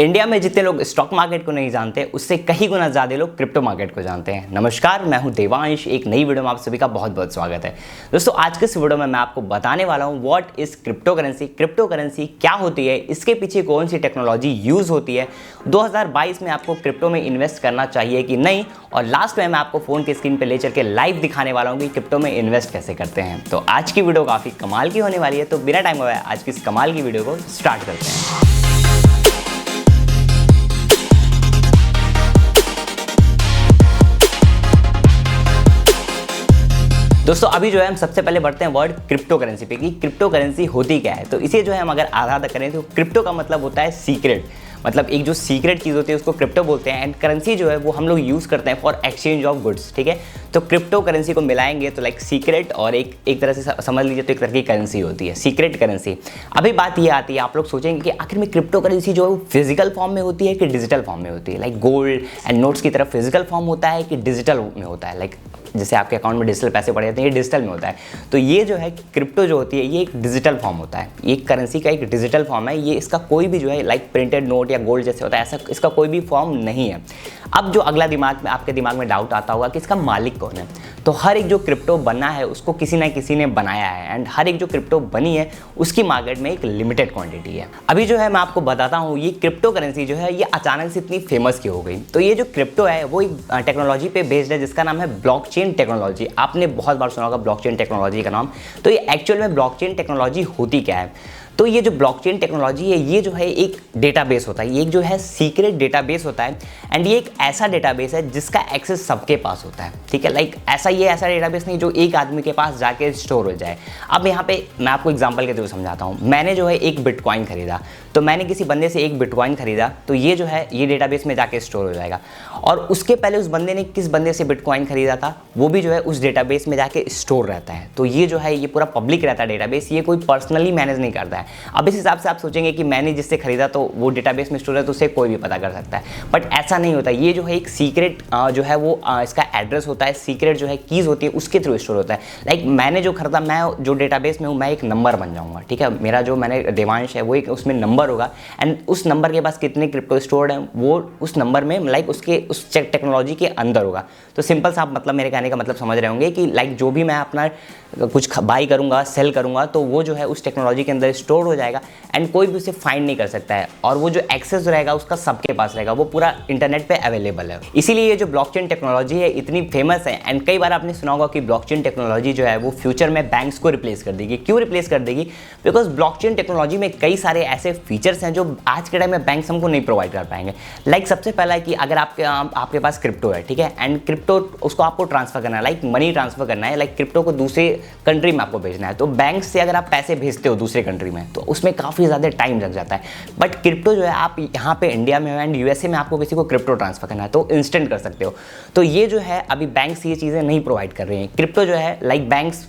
India में जितने लोग स्टॉक मार्केट को नहीं जानते उससे कहीं गुना ज़्यादा लोग क्रिप्टो मार्केट को जानते हैं। नमस्कार, मैं हूं देवांश। एक नई वीडियो में आप सभी का बहुत बहुत स्वागत है। दोस्तों, आज के इस वीडियो में मैं आपको बताने वाला हूं what is crypto currency. Crypto currency क्या होती है, इसके पीछे कौन सी टेक्नोलॉजी यूज़ होती है, 2022 में आपको क्रिप्टो में इन्वेस्ट करना चाहिए कि नहीं, और लास्ट में मैं आपको फ़ोन की स्क्रीन पर ले चल के लाइव दिखाने वाला हूँ कि क्रिप्टो में इन्वेस्ट कैसे करते हैं। तो आज की वीडियो काफ़ी कमाल की होने वाली है। तो बिना टाइम गवाए आज की इस कमाल की वीडियो को स्टार्ट करते हैं। दोस्तों, अभी जो है हम सबसे पहले बढ़ते हैं वर्ड क्रिप्टो करेंसी पे कि क्रिप्टो करेंसी होती क्या है। तो इसे जो है हम अगर आधा करें तो क्रिप्टो का मतलब होता है सीक्रेट, मतलब एक जो सीक्रेट चीज़ होती है उसको क्रिप्टो बोलते हैं। एंड करेंसी जो है वो हम लोग यूज़ करते हैं फॉर एक्सचेंज ऑफ गुड्स, ठीक है। तो क्रिप्टो करेंसी को मिलाएंगे तो लाइक सीक्रेट और एक तरह से समझ लीजिए तो एक तरह की करेंसी होती है सीक्रेट करेंसी। अभी बात ये आती है, आप लोग सोचेंगे कि आखिर में क्रिप्टो करेंसी जो है वो फिजिकल फॉर्म में होती है कि डिजिटल फॉर्म में होती है। लाइक गोल्ड एंड नोट्स की तरह फिजिकल फॉर्म होता है कि डिजिटल में होता है। लाइक जैसे आपके अकाउंट में डिजिटल पैसे पड़े जाते हैं, ये डिजिटल में होता है। तो ये जो है क्रिप्टो जो होती है ये एक डिजिटल फॉर्म होता है, ये करेंसी का एक डिजिटल फॉर्म है। ये इसका कोई भी जो है लाइक प्रिंटेड नोट या गोल्ड जैसे होता है ऐसा इसका कोई भी फॉर्म नहीं है। अब जो अगला आपके दिमाग में डाउट आता होगा कि इसका मालिक कौन है। तो हर एक जो क्रिप्टो बना है उसको किसी ना किसी ने बनाया है, एंड हर एक जो क्रिप्टो बनी है उसकी मार्केट में एक लिमिटेड क्वांटिटी है। अभी जो है मैं आपको बताता हूँ ये क्रिप्टो करेंसी जो है ये अचानक से इतनी फेमस क्यों हो गई। तो ये जो क्रिप्टो है वो एक टेक्नोलॉजी पे बेस्ड है जिसका नाम है ब्लॉकचेन टेक्नोलॉजी। आपने बहुत बार सुना होगा ब्लॉकचेन टेक्नोलॉजी का नाम। तो ये एक्चुअल में ब्लॉकचेन टेक्नोलॉजी होती क्या है। तो ये जो ब्लॉकचेन टेक्नोलॉजी है ये जो है एक डेटाबेस होता है, ये एक जो है सीक्रेट डेटाबेस होता है। एंड ये एक ऐसा डेटाबेस है जिसका एक्सेस सबके पास होता है, ठीक है। लाइक ऐसा डेटाबेस नहीं जो एक आदमी के पास जाके स्टोर हो जाए। अब यहाँ पे मैं आपको एग्जांपल के थ्रू समझाता हूँ। मैंने जो है एक बिटकॉइन खरीदा, तो मैंने किसी बंदे से एक बिटकॉइन खरीदा, तो ये जो है ये डेटाबेस में जाके स्टोर हो जाएगा। और उसके पहले उस बंदे ने किस बंदे से बिटकॉइन खरीदा था वो भी जो है उस डेटाबेस में जाके स्टोर रहता है। तो ये जो है ये पूरा पब्लिक रहता है डेटाबेस, ये कोई पर्सनली मैनेज नहीं करता है। अब इस हिसाब से आप सोचेंगे कि मैंने जिससे खरीदा तो वो डेटाबेस में स्टोर है तो उसे कोई भी पता कर सकता है, बट ऐसा नहीं होता। ये जो है एक सीक्रेट जो है वो इसका एड्रेस होता है, सीक्रेट जो है कीज होती है उसके थ्रू स्टोर होता है। लाइक मैंने जो खरीदा, मैं जो डेटाबेस में हूँ मैं एक नंबर बन जाऊँगा, ठीक है। मेरा जो मैंने देवांश है वो एक उसमें नंबर होगा, एंड उस नंबर के पास कितने क्रिप्टो स्टोर्ड हैं वो उस नंबर में लाइक उसके उस टेक्नोलॉजी के अंदर होगा। तो सिंपल सा आप मतलब मेरे कहने का मतलब समझ रहे होंगे कि लाइक जो भी मैं अपना कुछ बाई करूँगा सेल करूँगा तो वो जो है उस टेक्नोलॉजी के अंदर स्टोर हो जाएगा एंड कोई भी उसे फाइंड नहीं कर सकता है। और वो जो एक्सेस रहेगा उसका सबके पास रहेगा, वो पूरा इंटरनेट पे अवेलेबल है। इसीलिए ये जो ब्लॉकचेन टेक्नोलॉजी है इतनी फेमस है। एंड कई बार आपने सुना होगा कि ब्लॉकचेन टेक्नोलॉजी जो है वो फ्यूचर में बैंक्स को रिप्लेस कर देगी। क्यों रिप्लेस कर देगी? बिकॉज ब्लॉकचेन टेक्नोलॉजी में कई सारे ऐसे फीचर्स हैं जो आज के टाइम में बैंक्स हमको नहीं प्रोवाइड कर पाएंगे। लाइक सबसे पहला है कि अगर आपके पास क्रिप्टो है, ठीक है, एंड क्रिप्टो उसको आपको ट्रांसफर करना है, लाइक मनी ट्रांसफर करना है, लाइक क्रिप्टो को दूसरे कंट्री में आपको भेजना है। तो बैंक से अगर आप पैसे भेजते हो दूसरे कंट्री में तो उसमें काफ़ी ज़्यादा टाइम लग जाता है। बट क्रिप्टो जो है आप यहाँ पे इंडिया में हो एंड यूएसए में आपको किसी को क्रिप्टो ट्रांसफर करना है तो इंस्टेंट कर सकते हो। तो ये जो है अभी बैंक्स ये चीज़ें नहीं प्रोवाइड कर रहे हैं। क्रिप्टो जो है लाइक बैंक्स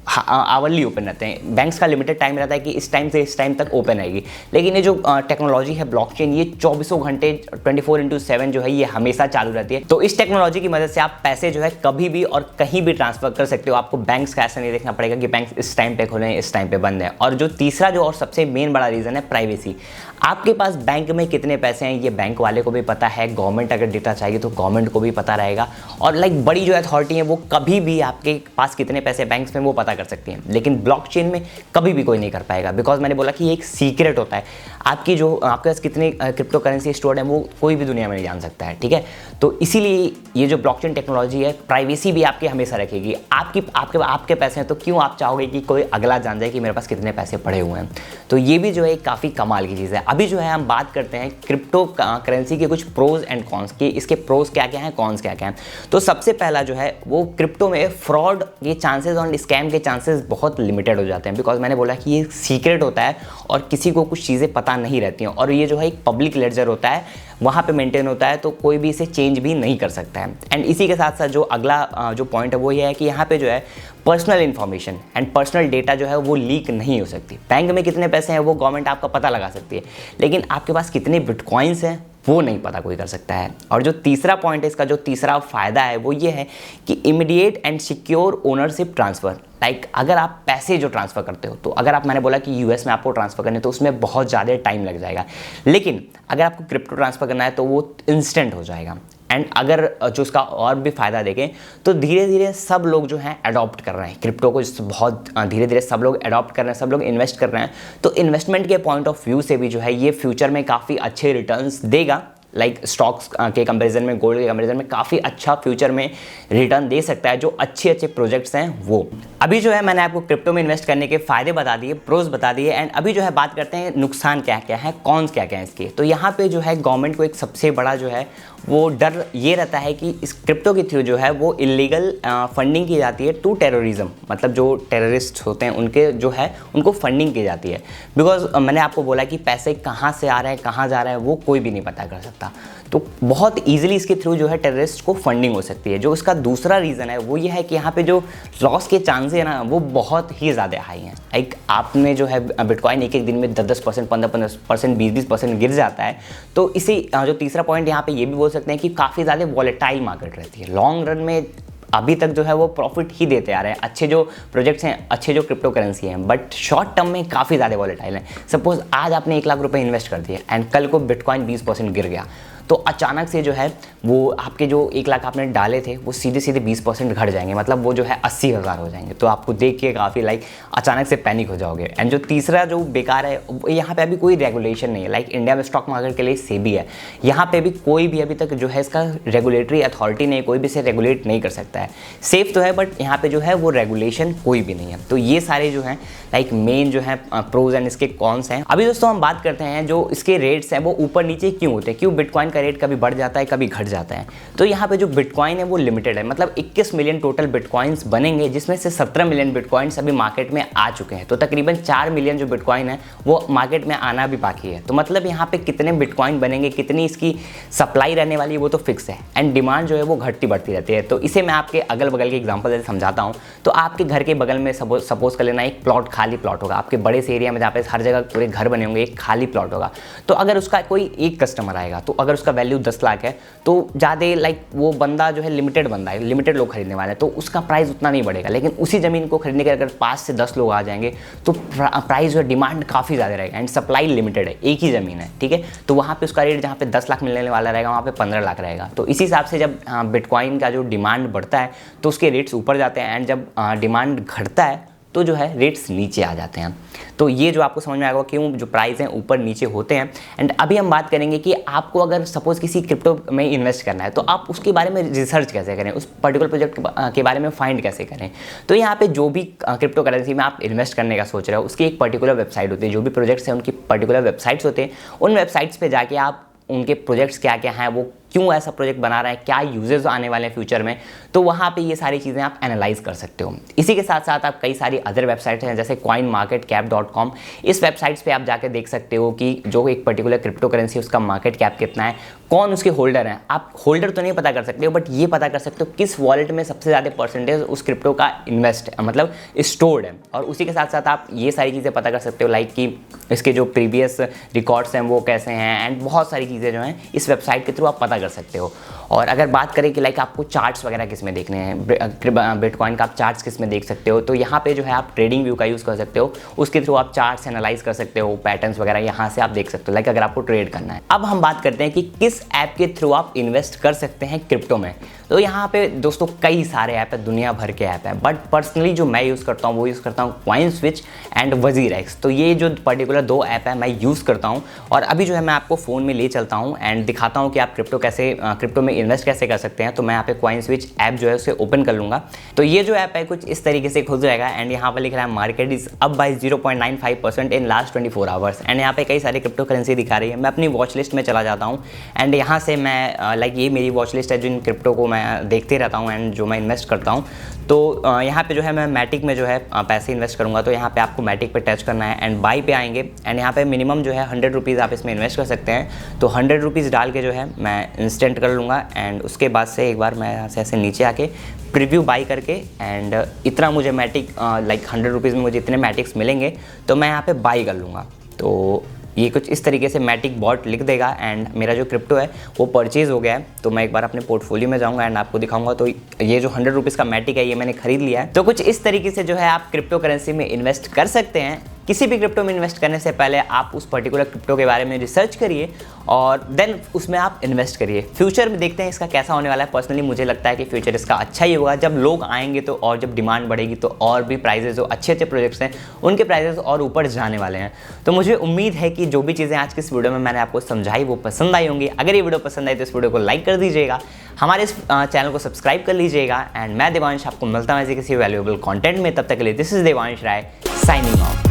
आवरली ओपन रहते हैं, बैंक्स का लिमिटेड टाइम रहता है कि इस टाइम से इस टाइम तक ओपन रहेगी। लेकिन ये जो टेक्नोलॉजी है ब्लॉकचेन ये 24 घंटे 24/7 जो है ये हमेशा चालू रहती है। तो इस टेक्नोलॉजी की मदद से आप पैसे जो है कभी भी और कहीं भी ट्रांसफर कर सकते हो। आपको बैंक्स का ऐसा नहीं देखना पड़ेगा कि बैंक इस टाइम पे खुले हैं इस टाइम पे बंद है। और जो तीसरा जो और सबसे मेन बड़ा रीज़न है प्राइवेसी। आपके पास बैंक में कितने पैसे हैं ये बैंक वाले को भी पता है, गवर्नमेंट अगर डेटा चाहिए तो गवर्नमेंट को भी पता रहेगा। और लाइक बड़ी जो अथॉरिटी है वो कभी भी आपके पास कितने पैसे बैंक्स में वो पता कर सकती हैं। लेकिन ब्लॉकचेन में कभी भी कोई नहीं कर पाएगा, बिकॉज मैंने बोला कि ये एक सीक्रेट होता है। आपके पास कितने क्रिप्टो करेंसी स्टोर्ड है वो कोई भी दुनिया में नहीं जान सकता है, ठीक है। तो इसीलिए ये जो ब्लॉकचेन टेक्नोलॉजी है प्राइवेसी भी आपकी हमेशा रखेगी। आपके पैसे हैं तो क्यों आप चाहोगे कि कोई अगला जान जाए कि मेरे पास कितने पैसे पड़े हुए हैं। तो ये भी जो है काफ़ी कमाल की चीज़ है। अभी जो है हम बात करते हैं क्रिप्टो करेंसी के कुछ प्रोज एंड कॉन्स के, इसके प्रोज क्या क्या हैं, कॉन्स क्या क्या हैं। तो सबसे पहला जो है वो क्रिप्टो में फ्रॉड के चांसेस और स्कैम के चांसेस बहुत लिमिटेड हो जाते हैं। बिकॉज मैंने बोला कि ये सीक्रेट होता है और किसी को कुछ चीज़ें पता नहीं रहती हैं। और ये जो है एक पब्लिक लेडजर होता है, वहाँ पे मेंटेन होता है, तो कोई भी इसे चेंज भी नहीं कर सकता है। एंड इसी के साथ साथ जो अगला जो पॉइंट है वो ये है कि यहाँ पे जो है personal information and personal data जो है वो लीक नहीं हो सकती। बैंक में कितने पैसे हैं वो गवर्नमेंट आपका पता लगा सकती है, लेकिन आपके पास कितने बिटकॉइंस हैं वो नहीं पता कोई कर सकता है। और जो तीसरा पॉइंट है, इसका जो तीसरा फ़ायदा है वो ये है कि immediate and secure ownership transfer. Like अगर आप पैसे जो ट्रांसफ़र करते हो, तो अगर आप, मैंने बोला कि यूएस में आपको ट्रांसफ़र करने, तो उसमें बहुत ज़्यादा टाइम लग जाएगा, लेकिन अगर आपको क्रिप्टो ट्रांसफ़र करना है तो वो इंस्टेंट हो जाएगा। एंड अगर जो उसका और भी फ़ायदा देखें तो धीरे धीरे सब लोग जो हैं अडॉप्ट कर रहे हैं क्रिप्टो को, बहुत धीरे धीरे सब लोग अडॉप्ट कर रहे हैं, सब लोग इन्वेस्ट कर रहे हैं। तो इन्वेस्टमेंट के पॉइंट ऑफ व्यू से भी जो है ये फ्यूचर में काफ़ी अच्छे रिटर्न्स देगा। लाइक स्टॉक्स के कंपैरिजन में, गोल्ड के कंपैरिजन में काफ़ी अच्छा फ्यूचर में रिटर्न दे सकता है जो अच्छे अच्छे प्रोजेक्ट्स हैं वो। अभी जो है मैंने आपको क्रिप्टो में इन्वेस्ट करने के फ़ायदे बता दिए, प्रोज बता दिए, एंड अभी जो है बात करते हैं नुकसान क्या क्या है, कॉन्स क्या क्या है इसके। तो यहाँ पे जो है गवर्नमेंट को एक सबसे बड़ा जो है वो डर ये रहता है कि इस क्रिप्टो के थ्रू जो है वो इलीगल फंडिंग की जाती है टू टेररिज्म, मतलब जो टेररिस्ट होते हैं उनके जो है उनको फंडिंग की जाती है। बिकॉज मैंने आपको बोला कि पैसे कहाँ से आ रहे हैं, कहाँ जा रहे हैं, वो कोई भी नहीं पता कर सकता। तो बहुत ईजिली इसके थ्रू जो है टेररिस्ट को फंडिंग हो सकती है। जो इसका दूसरा रीज़न है वो ये है कि यहाँ पे जो लॉस के चांसेस है ना वो बहुत ही ज़्यादा हाई हैं। लाइक आपने जो है बिटकॉइन एक एक दिन में 10-10%, 15-15%, 20-20% गिर जाता है। तो इसी जो तीसरा पॉइंट यहाँ पे ये भी बोल सकते हैं कि काफ़ी ज़्यादा वॉलेटाइल मार्केट रहती है। लॉन्ग रन में अभी तक जो है वो प्रॉफिट ही देते आ रहे हैं अच्छे जो प्रोजेक्ट्स हैं, अच्छे जो क्रिप्टो करेंसी हैं, बट शॉर्ट टर्म में काफ़ी ज़्यादा वॉलेटाइल है। सपोज आज आपने 1 लाख रुपए इन्वेस्ट कर दिए एंड कल को बिटकॉइन 20% गिर गया, तो अचानक से जो है वो आपके जो 1 लाख आपने डाले थे वो सीधे सीधे 20% घट जाएंगे, मतलब वो जो है 80,000 हो जाएंगे। तो आपको देख के काफ़ी लाइक अचानक से पैनिक हो जाओगे। एंड जो तीसरा जो बेकार है, यहाँ पे अभी कोई रेगुलेशन नहीं है। लाइक इंडिया में स्टॉक मार्केट के लिए सेबी है, यहाँ पे भी कोई भी अभी तक जो है इसका रेगुलेटरी अथॉरिटी नहीं, कोई भी इसे रेगुलेट नहीं कर सकता है। सेफ तो है बट यहाँ पे जो है वो रेगुलेशन कोई भी नहीं है। तो ये सारे जो हैं लाइक मेन जो है प्रोज एंड इसके कॉन्स हैं। अभी दोस्तों हम बात करते हैं जो इसके रेट्स हैं वो ऊपर नीचे क्यों होते हैं, क्यों बिटकॉइन का रेट कभी बढ़ जाता है कभी घट जाता है। तो यहाँ पे जो बिटकॉइन है वो लिमिटेड है, मतलब 21 मिलियन टोटल बिटकॉइंस बनेंगे, जिसमें से 17 मिलियन बिटकॉइंस अभी मार्केट में आ चुके हैं। तो तकरीबन 4 मिलियन जो बिटकॉइन है वो मार्केट में आना भी बाकी है। तो मतलब यहाँ पे कितने बिटकॉइन बनेंगे, कितनी इसकी सप्लाई रहने वाली है वो तो फिक्स है, एंड डिमांड जो है वो घटती बढ़ती रहती है। तो इसे मैं आपके अगल बगल के एग्जाम्पल से समझाता हूँ। तो आपके घर के बगल में सपोज कर लेना एक प्लॉट, खाली प्लॉट होगा आपके बड़े से एरिया में, जहाँ पे हर जगह पूरे घर बने होंगे, एक खाली प्लॉट होगा। तो अगर उसका कोई एक कस्टमर आएगा, तो अगर उसका वैल्यू 10 लाख है, तो ज़्यादा लाइक वो बंदा जो है लिमिटेड बंदा है, लिमिटेड लोग खरीदने वाले हैं, तो उसका प्राइस उतना नहीं बढ़ेगा। लेकिन उसी ज़मीन को खरीदने के अगर 5 से 10 लोग आ जाएंगे तो प्राइस जो है डिमांड काफ़ी ज़्यादा रहेगा, एंड सप्लाई लिमिटेड है, एक ही ज़मीन है, ठीक है। तो वहाँ पे उसका रेट जहाँ पे 10 लाख मिलने वाला रहेगा वहाँ पे 15 लाख रहेगा। तो इसी हिसाब से जब बिटकॉइन का जो डिमांड बढ़ता है तो उसके रेट्स ऊपर जाते हैं, एंड जब डिमांड घटता है तो जो है रेट्स नीचे आ जाते हैं। तो ये जो आपको समझ में आएगा क्यों जो प्राइस हैं ऊपर नीचे होते हैं। एंड अभी हम बात करेंगे कि आपको अगर सपोज किसी क्रिप्टो में इन्वेस्ट करना है तो आप उसके बारे में रिसर्च कैसे करें, उस पर्टिकुलर प्रोजेक्ट के बारे में फाइंड कैसे करें। तो यहाँ पे जो भी क्रिप्टो करेंसी में आप इन्वेस्ट करने का सोच रहे हो उसकी एक पर्टिकुलर वेबसाइट होती है, जो भी प्रोजेक्ट्स हैं उनकी पर्टिकुलर वेबसाइट्स होते हैं। उन वेबसाइट्स पर जाके आप उनके प्रोजेक्ट्स क्या क्या हैं, वो क्यों ऐसा प्रोजेक्ट बना रहा है, क्या यूजेस आने वाले हैं फ्यूचर में, तो वहाँ पे ये सारी चीज़ें आप एनालाइज कर सकते हो। इसी के साथ साथ आप कई सारी अदर वेबसाइट्स हैं जैसे coinmarketcap.com, इस वेबसाइट्स पे आप जाके देख सकते हो कि जो एक पर्टिकुलर क्रिप्टो करेंसी उसका मार्केट कैप कितना है, कौन उसके होल्डर हैं। आप होल्डर तो नहीं पता कर सकते हो बट ये पता कर सकते हो किस वॉलेट में सबसे ज़्यादा परसेंटेज उस क्रिप्टो का इन्वेस्ट मतलब स्टोर्ड है। और उसी के साथ साथ आप ये सारी चीज़ें पता कर सकते हो लाइक कि इसके जो प्रीवियस रिकॉर्ड्स हैं वो कैसे हैं, एंड बहुत सारी चीज़ें जो हैं इस वेबसाइट के थ्रू आप पता कर सकते हो। और अगर बात करें कि लाइक आपको चार्ट्स वगैरह किस में देखने हैं, बिटकॉइन का आप चार्ट्स किस में देख सकते हो, तो यहाँ पे जो है आप ट्रेडिंग व्यू का यूज़ कर सकते हो, उसके थ्रू आप चार्ट्स एनालाइज कर सकते हो, पैटर्न्स वगैरह यहाँ से आप देख सकते हो लाइक अगर आपको ट्रेड करना है। अब हम बात करते हैं कि किस ऐप के थ्रू आप इन्वेस्ट कर सकते हैं क्रिप्टो में। तो यहाँ पे दोस्तों कई सारे ऐप है, दुनिया भर के ऐप है, बट पर्सनली जो मैं यूज़ करता हूँ वो यूज़ करता हूँ CoinSwitch एंड WazirX। तो ये जो पर्टिकुलर 2 ऐप है मैं यूज़ करता हूँ, और अभी जो है मैं आपको फ़ोन में ले चलता हूँ एंड दिखाता हूँ कि आप क्रिप्टो में इन्वेस्ट कैसे कर सकते हैं। तो मैं यहाँ पे CoinSwitch ऐप जो है उसे ओपन कर लूँगा। तो ये जो ऐप है कुछ इस तरीके से खुल जाएगा, एंड यहाँ पर लिख रहा है market is up by 0.95% in last 24 hours, and यहाँ पे कई सारी क्रिप्टो करेंसी दिखा रही है। मैं अपनी वॉच लिस्ट में चला जाता हूँ, एंड यहाँ से मैं लाइक ये मेरी वॉच लिस्ट है जिन क्रिप्टो को मैं देखते रहता हूँ एंड जो मैं इन्वेस्ट करता हूँ। तो यहाँ पे जो है मैं मैटिक में जो है पैसे इन्वेस्ट करूँगा। तो यहाँ पे आपको मैटिक पे टच करना है एंड बाई पे आएंगे, एंड यहाँ पे मिनिमम जो है 100 रुपीज़ आप इसमें इन्वेस्ट कर सकते हैं। तो 100 रुपीज़ डाल के जो है मैं इंस्टेंट कर लूँगा, एंड उसके बाद से एक बार मैं यहाँ से ऐसे नीचे आके प्रीव्यू बाई करके, एंड इतना मुझे मैटिक लाइक 100 रुपीज़ में मुझे इतने मैटिक्स मिलेंगे तो मैं यहाँ पर बाई कर लूँगा। तो ये कुछ इस तरीके से मैटिक बॉट लिख देगा एंड मेरा जो क्रिप्टो है वो परचेज हो गया है। तो मैं एक बार अपने पोर्टफोलियो में जाऊंगा एंड आपको दिखाऊंगा। तो ये जो 100 रुपीज़ का मैटिक है ये मैंने खरीद लिया है। तो कुछ इस तरीके से जो है आप क्रिप्टो करेंसी में इन्वेस्ट कर सकते हैं। किसी भी क्रिप्टो में इन्वेस्ट करने से पहले आप उस पर्टिकुलर क्रिप्टो के बारे में रिसर्च करिए और देन उसमें आप इन्वेस्ट करिए। फ्यूचर में देखते हैं इसका कैसा होने वाला है। पर्सनली मुझे लगता है कि फ्यूचर इसका अच्छा ही होगा। जब लोग आएंगे तो और जब डिमांड बढ़ेगी तो और भी प्राइजेस जो अच्छे अच्छे प्रोजेक्ट्स हैं उनके प्राइजेस और ऊपर जाने वाले हैं। तो मुझे उम्मीद है कि जो भी चीज़ें आज की इस वीडियो में मैंने आपको समझाई वो पसंद आई होंगी। अगर ये वीडियो पसंद आई तो इस वीडियो को लाइक कर दीजिएगा, हमारे इस चैनल को सब्सक्राइब कर लीजिएगा एंड मैं देवांश आपको मिलता हूँ ऐसे किसी वैल्यूएबल कंटेंट में। तब तक के लिए this is Devansh Rai signing of.